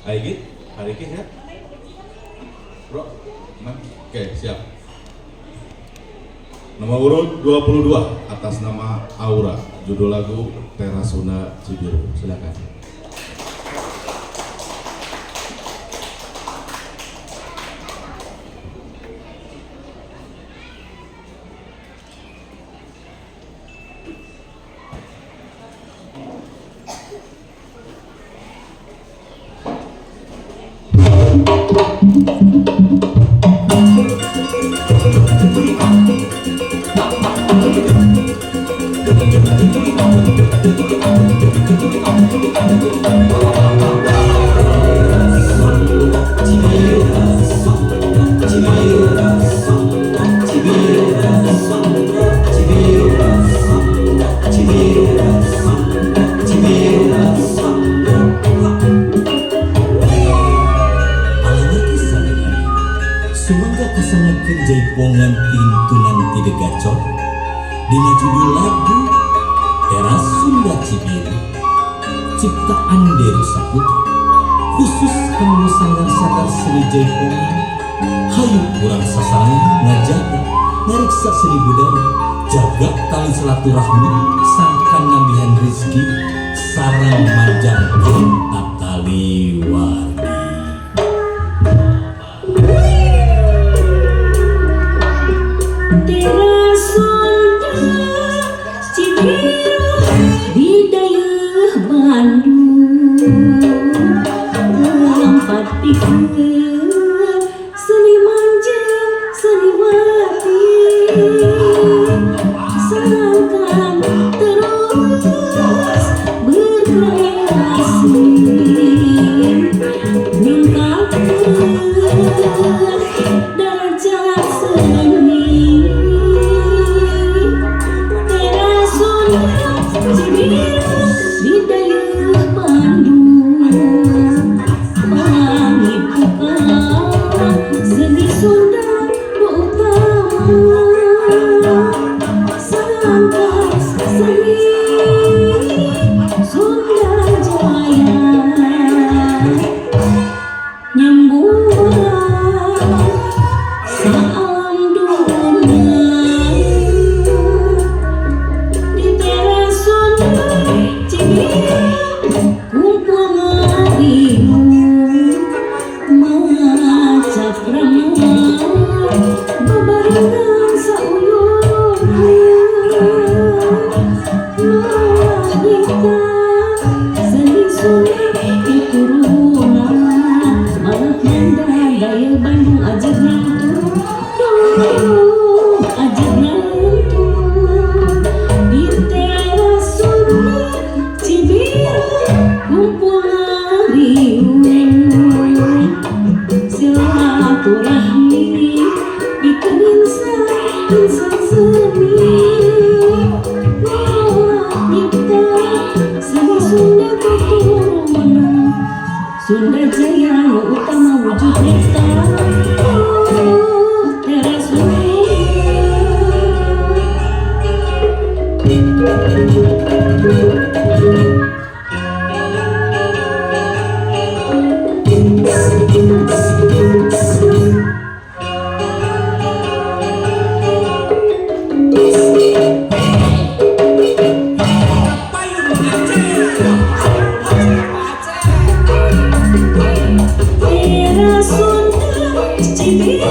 Aigit, Harikit ya? Bro, oke siap. Nomor urut 22 atas nama Aura, judul lagu Terasuna Cibiru. Silakan. Jaipongan pintu nanti degacor dina judul lagu Teras Sunda Cibiru ciptaan Deru Saputra khusus kamu sanggar sadar seni Jaipongan hayu kurang sasaran ngajaga ngariksa seni budaya jaga tali silaturahmi sangkan nambihan rizki sarang manjang kita tali wargi. Seni manja, seni mati, sangkan terus berkreasi, meningkatkan derajat seni. Terasuna Cibiru di daerah Bandung. Seni Sunda utama sanggar seni Sunda Jaya nyambung salam dunia di Terasuna Cibiru kumpul ngarimu macap ramuan bebarengan sauyun wanita seni Sunda diturunan malah manda daya Bandung aja ngantuk aja ngantuk di Terasuna Cibiru kumpul ngariung silaturahmi bikin insan seni wanita seni Sunda keturunan Sunda Jaya utama wujud nyata Terasuna. Cibiru,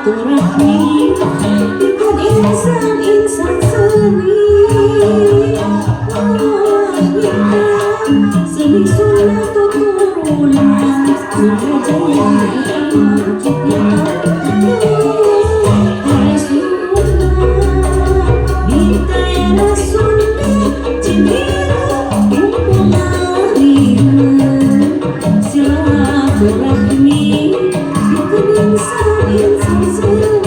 Silaturahmi ikut insan-insan seni. Seni sunat turunan sudah jaya wujudnya teras Sunda di teras Sunda Cibiru kumpulan silaturahmi ikut insan-insan seni.